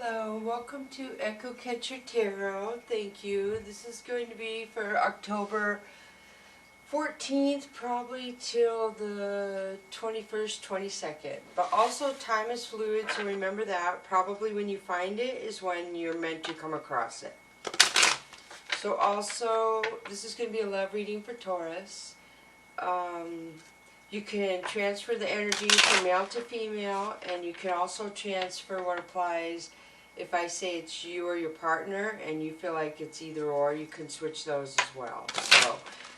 Hello, welcome to Echo Catcher Tarot. Thank you. This is going to be for October 14th, probably till the 21st, 22nd. But also time is fluid, so remember that. Probably when you find it is when you're meant to come across it. So also, this is going to be a love reading for Taurus. You can transfer the energy from male to female, and you can also transfer what applies. If I say it's you or your partner and you feel like it's either or, you can switch those as well.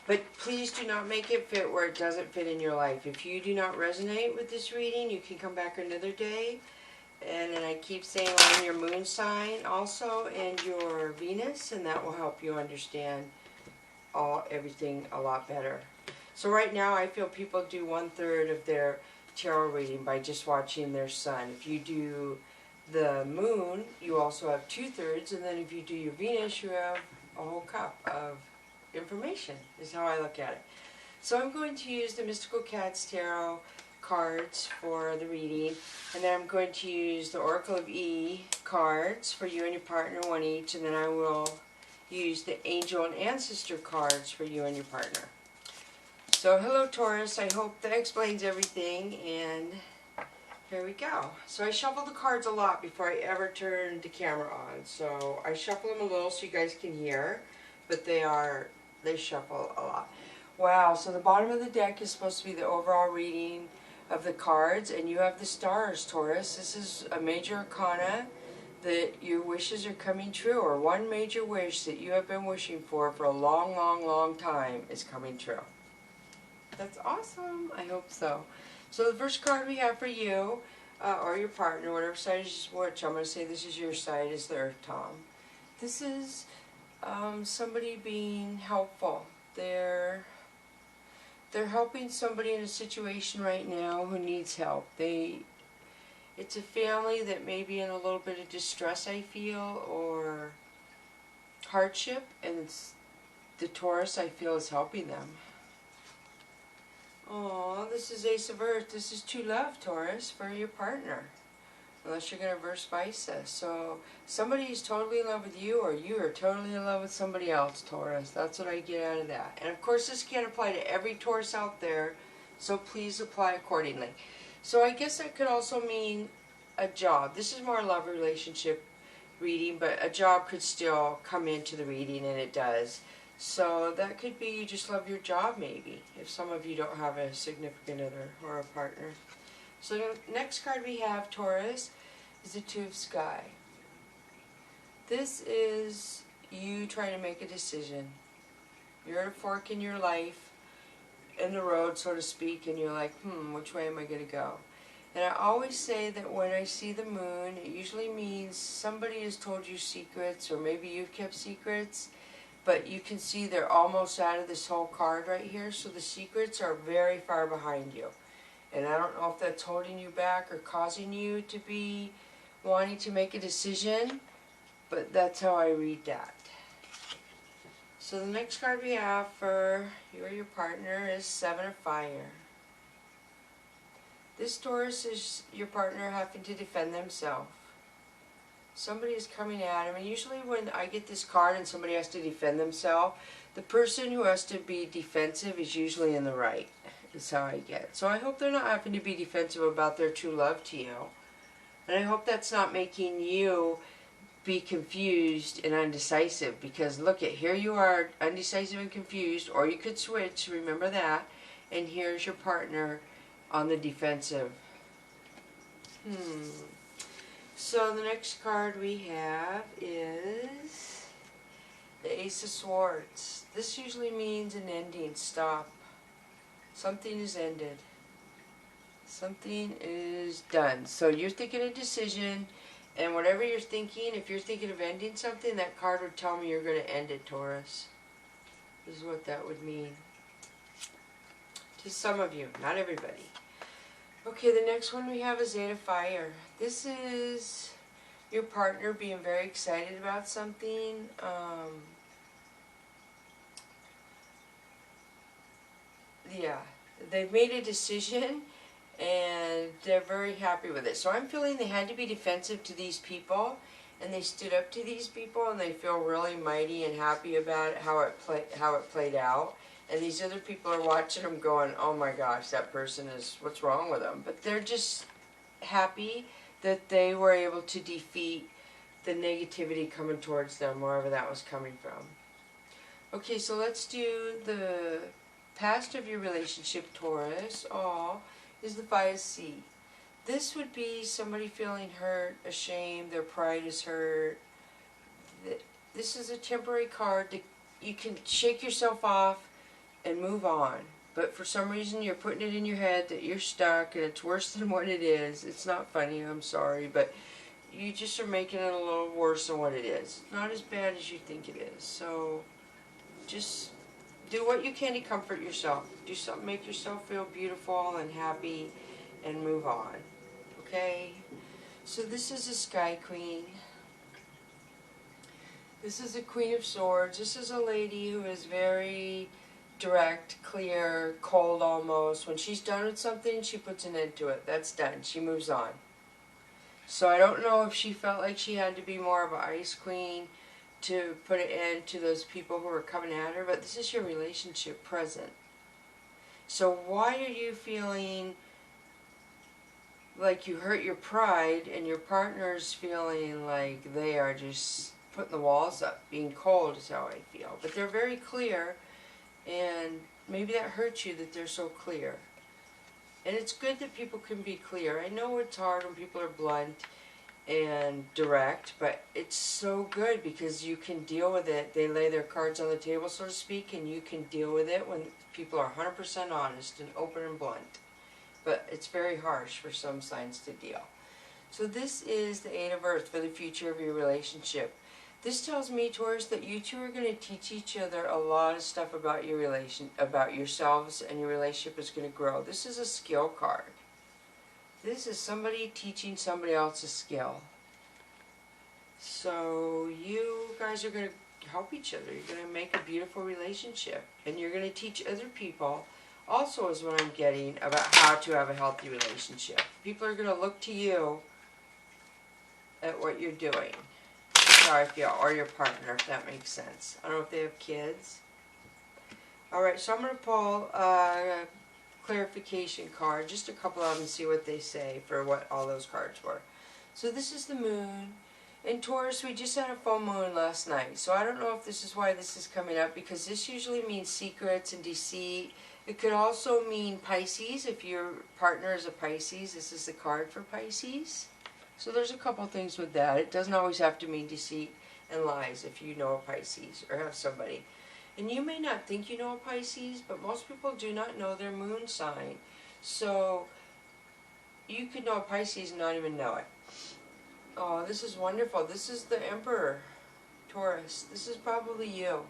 But please do not make it fit where it doesn't fit in your life. If you do not resonate with this reading, you can come back another day. And then I keep saying on your moon sign also and your Venus, and that will help you understand everything a lot better. So right now I feel people do 1/3 of their tarot reading by just watching their sun. If you do the moon, you also have 2/3, and then if you do your Venus, you have a whole cup of information, is how I look at it. So I'm going to use the Mystical Cats Tarot cards for the reading, and then I'm going to use the Oracle of E cards for you and your partner, one each, and then I will use the Angel and Ancestor cards for you and your partner. So hello Taurus, I hope that explains everything, and here we go. So I shuffle the cards a lot before I ever turn the camera on. So I shuffle them a little so you guys can hear, but they shuffle a lot. Wow, so the bottom of the deck is supposed to be the overall reading of the cards, and you have the stars, Taurus. This is a major arcana that your wishes are coming true, or one major wish that you have been wishing for a long, long, long time is coming true. That's awesome. I hope so. So the first card we have for you, or your partner, whatever side is which, I'm going to say this is your side, is the Earth Tom. This is somebody being helpful. They're helping somebody in a situation right now who needs help. It's a family that may be in a little bit of distress, I feel, or hardship, and it's the Taurus, I feel, is helping them. Oh, this is Ace of Earth. This is true love, Taurus, for your partner. Unless you're going to verse vice this. So somebody is totally in love with you, or you are totally in love with somebody else, Taurus. That's what I get out of that. And of course this can't apply to every Taurus out there, so please apply accordingly. So I guess that could also mean a job. This is more a love relationship reading, but a job could still come into the reading, and it does. So that could be you just love your job, maybe, if some of you don't have a significant other or a partner. So the next card we have, Taurus, is the Two of Sky. This is you trying to make a decision. You're at a fork in your life, in the road, so to speak, and you're like, which way am I going to go? And I always say that when I see the moon, it usually means somebody has told you secrets, or maybe you've kept secrets, but you can see they're almost out of this whole card right here, so the secrets are very far behind you. And I don't know if that's holding you back or causing you to be wanting to make a decision, but that's how I read that. So the next card we have for you or your partner is Seven of Fire. This Taurus is your partner having to defend themselves. Somebody is coming at him, and usually when I get this card and somebody has to defend themselves, the person who has to be defensive is usually in the right. Is how I get. So I hope they're not having to be defensive about their true love to you. And I hope that's not making you be confused and undecisive, because look at, here you are undecisive and confused, or you could switch, remember that, and here's your partner on the defensive. So the next card we have is the Ace of Swords. This usually means an ending, stop. Something is ended. Something is done. So you're thinking a decision, and whatever you're thinking, if you're thinking of ending something, that card would tell me you're going to end it, Taurus. This is what that would mean. To some of you, not everybody. Okay, the next one we have is Eight of Fire. This is your partner being very excited about something. Yeah, they've made a decision, and they're very happy with it. So I'm feeling they had to be defensive to these people, and they stood up to these people, and they feel really mighty and happy about it, how it played out. And these other people are watching them going, oh my gosh, that person is, what's wrong with them? But they're just happy that they were able to defeat the negativity coming towards them, wherever that was coming from. Okay, so let's do the past of your relationship, Taurus. Is the 5C. This would be somebody feeling hurt, ashamed, their pride is hurt. This is a temporary card that you can shake yourself off and move on. But for some reason you're putting it in your head that you're stuck and it's worse than what it is. It's not funny, I'm sorry, but you just are making it a little worse than what it is. It's not as bad as you think it is. So just do what you can to comfort yourself. Do something, make yourself feel beautiful and happy, and move on. Okay? So this is a Sky Queen. This is a Queen of Swords. This is a lady who is very direct, clear, cold almost. When she's done with something, she puts an end to it. That's done. She moves on. So I don't know if she felt like she had to be more of an Ice Queen to put an end to those people who are coming at her, but this is your relationship present. So why are you feeling like you hurt your pride and your partner's feeling like they are just putting the walls up? Being cold is how I feel. But they're very clear, and maybe that hurts you that they're so clear. And it's good that people can be clear. I know it's hard when people are blunt and direct, but it's so good because you can deal with it. They lay their cards on the table, so to speak, and you can deal with it when people are 100% honest and open and blunt. But it's very harsh for some signs to deal. So this is the Eight of Earth for the future of your relationship. This tells me, Taurus, that you two are going to teach each other a lot of stuff about your about yourselves, and your relationship is going to grow. This is a skill card. This is somebody teaching somebody else a skill. So you guys are going to help each other. You're going to make a beautiful relationship. And you're going to teach other people, also is what I'm getting, about how to have a healthy relationship. People are going to look to you at what you're doing. That's how I feel. Or your partner, if that makes sense. I don't know if they have kids. Alright, so I'm going to pull clarification card, just a couple of them, and see what they say for what all those cards were. So this is the moon. In Taurus, we just had a full moon last night, so I don't know if this is why this is coming up, because this usually means secrets and deceit. It could also mean Pisces. If your partner is a Pisces, this is the card for Pisces. So there's a couple things with that. It doesn't always have to mean deceit and lies if you know a Pisces or have somebody. And you may not think you know a Pisces, but most people do not know their moon sign. So you could know a Pisces and not even know it. Oh, this is wonderful. This is the Emperor, Taurus. This is probably you.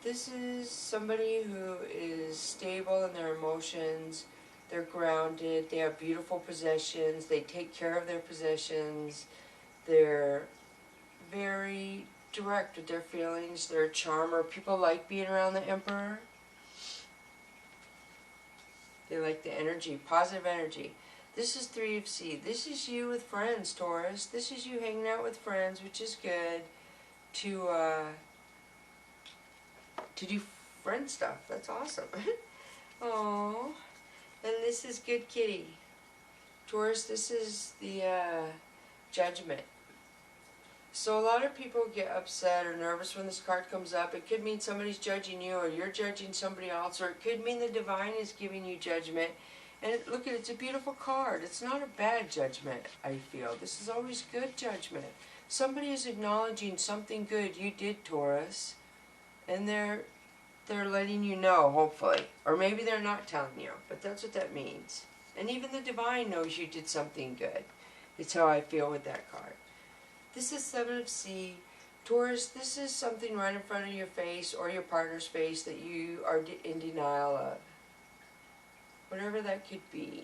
This is somebody who is stable in their emotions. They're grounded. They have beautiful possessions. They take care of their possessions. They're very direct with their feelings. They're a charmer. People like being around the Emperor. They like the energy, positive energy. This is 3 of C. This is you with friends, Taurus. This is you hanging out with friends, which is good to do friend stuff. That's awesome. Oh, and this is good kitty. Taurus, this is the Judgment. So a lot of people get upset or nervous when this card comes up. It could mean somebody's judging you, or you're judging somebody else, or it could mean the divine is giving you judgment. And look at it, it's a beautiful card. It's not a bad judgment, I feel. This is always good judgment. Somebody is acknowledging something good you did, Taurus, and they're letting you know, hopefully. Or maybe they're not telling you, but that's what that means. And even the divine knows you did something good. It's how I feel with that card. This is 7 of C. Taurus, this is something right in front of your face or your partner's face that you are in denial of. Whatever that could be.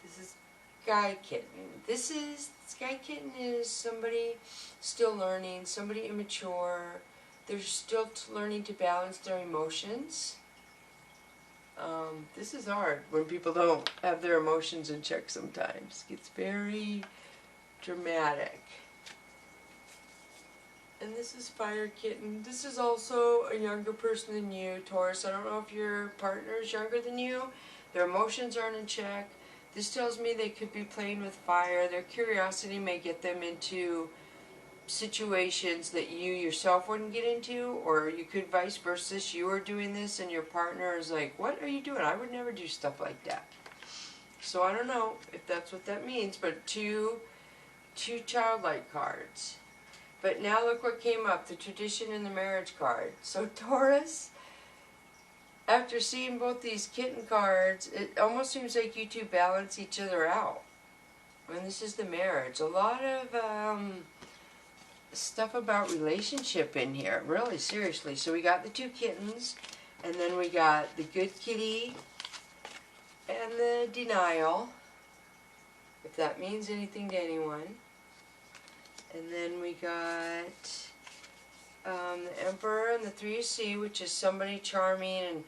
This is Sky Kitten. Sky Kitten is somebody still learning, somebody immature. They're still learning to balance their emotions. This is hard when people don't have their emotions in check sometimes. It gets very dramatic. And this is Fire Kitten. This is also a younger person than you, Taurus. I don't know if your partner is younger than you. Their emotions aren't in check. This tells me they could be playing with fire. Their curiosity may get them into situations that you yourself wouldn't get into, or you could vice versa. You are doing this and your partner is like, what are you doing? I would never do stuff like that. So I don't know if that's what that means, but two childlike cards. But now look what came up, the tradition and the marriage card. So Taurus, after seeing both these kitten cards, it almost seems like you two balance each other out. And this is the marriage. A lot of stuff about relationship in here, really, seriously. So we got the two kittens, and then we got the good kitty and the denial, if that means anything to anyone. And then we got the Emperor and the Three of Sea, which is somebody charming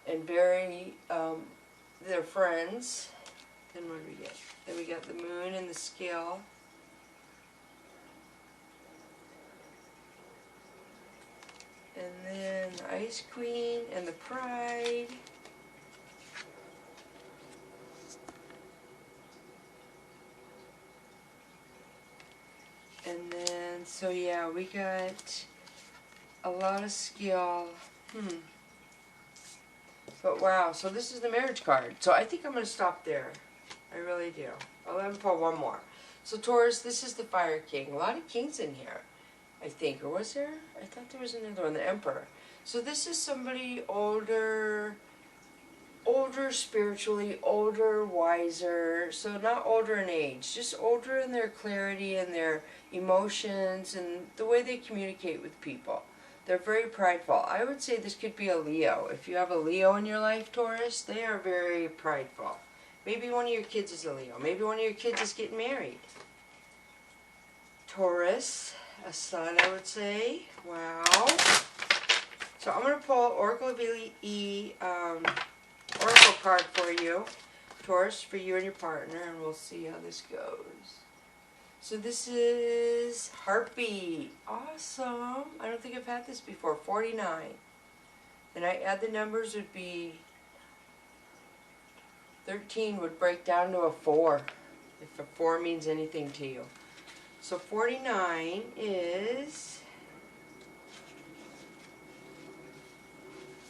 and very, they're friends. Then what do we get? Then we got the Moon and the Scale. And then the Ice Queen and the Pride. And then, so yeah, we got a lot of skill. But wow, so this is the marriage card. So I think I'm going to stop there. I really do. I'll let me pull one more. So Taurus, this is the Fire King. A lot of kings in here, I think. Or was there? I thought there was another one, the Emperor. So this is somebody older spiritually, older, wiser. So not older in age, just older in their clarity and their emotions and the way they communicate with people. They're very prideful. I would say this could be a Leo. If you have a Leo in your life, Taurus, they are very prideful. Maybe one of your kids is a Leo. Maybe one of your kids is getting married. Taurus, a Sun, I would say. Wow. So I'm going to pull Unreliability Oracle card for you, Taurus, for you and your partner, and we'll see how this goes. So this is Heartbeat. Awesome. I don't think I've had this before. 49. And I add the numbers would be 13 would break down to a 4, if a 4 means anything to you. So 49 is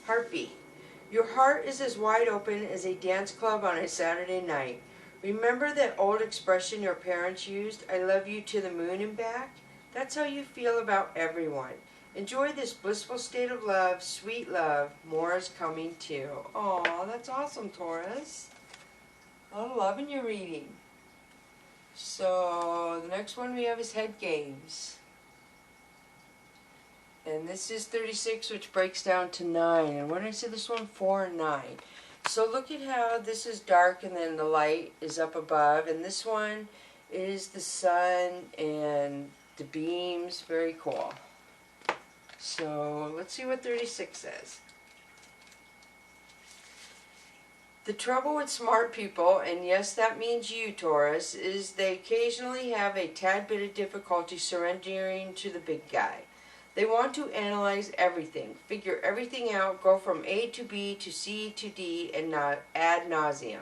Heartbeat. Your heart is as wide open as a dance club on a Saturday night. Remember that old expression your parents used, I love you to the moon and back? That's how you feel about everyone. Enjoy this blissful state of love, sweet love. More is coming too. Aw, that's awesome, Taurus. A lot of love in your reading. So the next one we have is Head Games. And this is 36, which breaks down to 9. And what did I say this one? 4 and 9. So look at how this is dark and then the light is up above. And this one is the sun and the beams. Very cool. So let's see what 36 says. The trouble with smart people, and yes, that means you, Taurus, is they occasionally have a tad bit of difficulty surrendering to the big guy. They want to analyze everything, figure everything out, go from A to B to C to D, and not ad nauseum.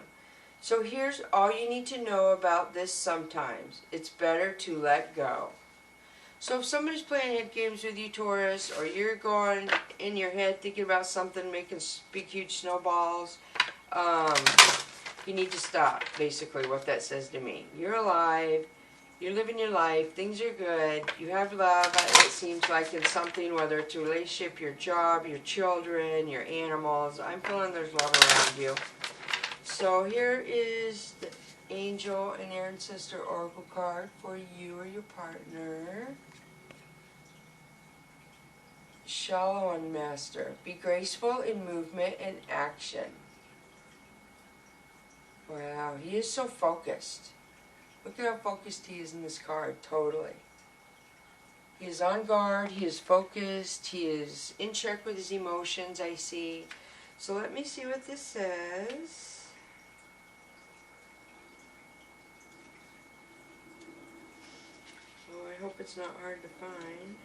So here's all you need to know about this sometimes. It's better to let go. So if somebody's playing head games with you, Taurus, or you're going in your head thinking about something, making big, huge snowballs, you need to stop, basically, what that says to me. You're alive. You're living your life, things are good, you have love, it seems like, in something, whether it's a relationship, your job, your children, your animals. I'm feeling there's love around you. So here is the Angel and Ancestor Oracle card for you or your partner. Shallow and Master. Be graceful in movement and action. Wow, he is so focused. Look at how focused he is in this card, totally. He is on guard, he is focused, he is in check with his emotions, I see. So let me see what this says. Oh, I hope it's not hard to find.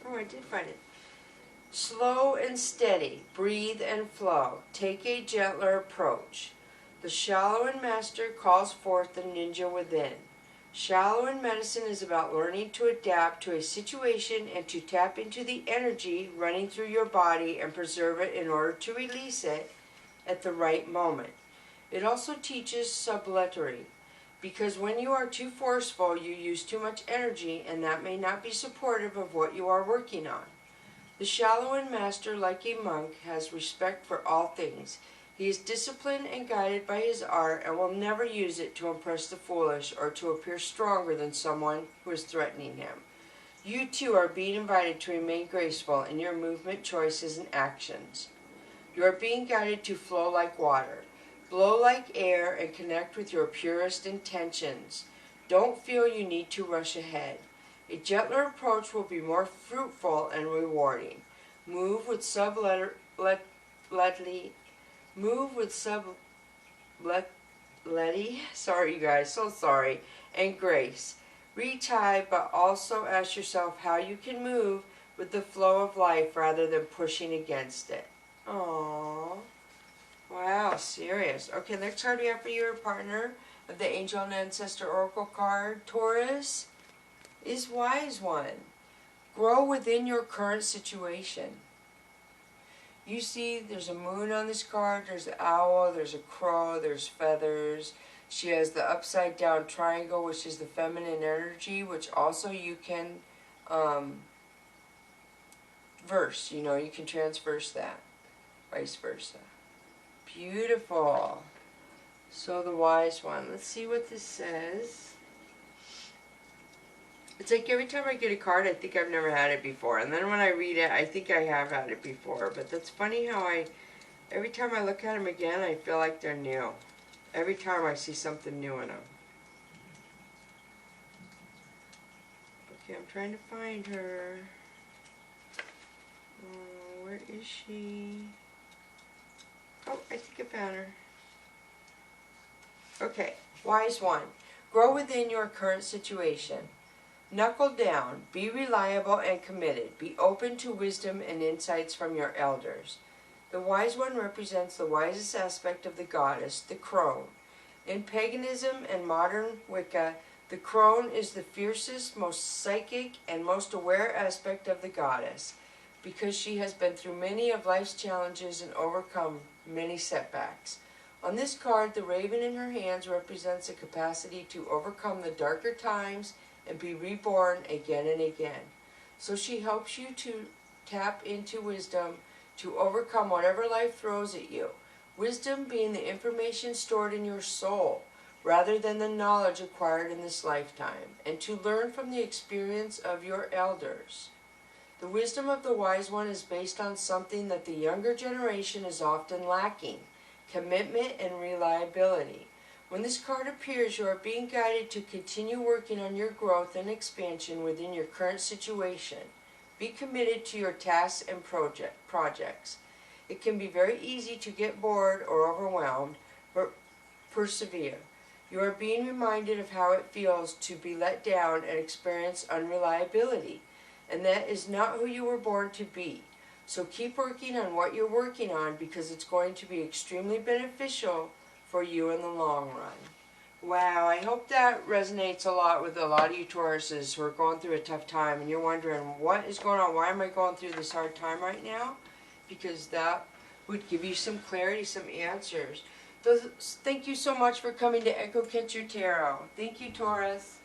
Oh, I did find it. Slow and steady, breathe and flow. Take a gentler approach. The shallow in master calls forth the ninja within. Shallow in medicine is about learning to adapt to a situation and to tap into the energy running through your body and preserve it in order to release it at the right moment. It also teaches subtlety, because when you are too forceful, you use too much energy, and that may not be supportive of what you are working on. The shallow in master, like a monk, has respect for all things. He is disciplined and guided by his art and will never use it to impress the foolish or to appear stronger than someone who is threatening him. You too are being invited to remain graceful in your movement, choices, and actions. You are being guided to flow like water. Blow like air and connect with your purest intentions. Don't feel you need to rush ahead. A gentler approach will be more fruitful and rewarding. Move with subtlety, sorry you guys, so sorry, and grace. Reach high, but also ask yourself how you can move with the flow of life rather than pushing against it. Aww. Wow, serious. Okay, next card we have for your partner of the Angel and Ancestor Oracle card, Taurus, is Wise One. Grow within your current situation. You see, there's a moon on this card, there's an owl, there's a crow, there's feathers. She has the upside down triangle, which is the feminine energy, which also you can verse, you can transverse that, vice versa. Beautiful. So the Wise One. Let's see what this says. It's like every time I get a card, I think I've never had it before. And then when I read it, I think I have had it before. But that's funny how every time I look at them again, I feel like they're new. Every time I see something new in them. Okay, I'm trying to find her. Oh, where is she? Oh, I think I found her. Okay, Wise One. Grow within your current situation. Knuckle down. Be reliable and committed. Be open to wisdom and insights from your elders. The Wise One represents the wisest aspect of the goddess, the crone. In paganism and modern Wicca, the crone is the fiercest, most psychic, and most aware aspect of the goddess, because she has been through many of life's challenges and overcome many setbacks. On this card, the raven in her hands represents a capacity to overcome the darker times and be reborn again and again. So she helps you to tap into wisdom to overcome whatever life throws at you. Wisdom being the information stored in your soul, rather than the knowledge acquired in this lifetime, and to learn from the experience of your elders. The wisdom of the Wise One is based on something that the younger generation is often lacking: commitment and reliability. When this card appears, you are being guided to continue working on your growth and expansion within your current situation. Be committed to your tasks and projects. It can be very easy to get bored or overwhelmed, but persevere. You are being reminded of how it feels to be let down and experience unreliability, and that is not who you were born to be. So keep working on what you're working on, because it's going to be extremely beneficial for you in the long run. Wow, I hope that resonates a lot with a lot of you Tauruses who are going through a tough time and you're wondering, what is going on? Why am I going through this hard time right now? Because that would give you some clarity, some answers. Thank you so much for coming to Echo Catcher Tarot. Thank you, Taurus.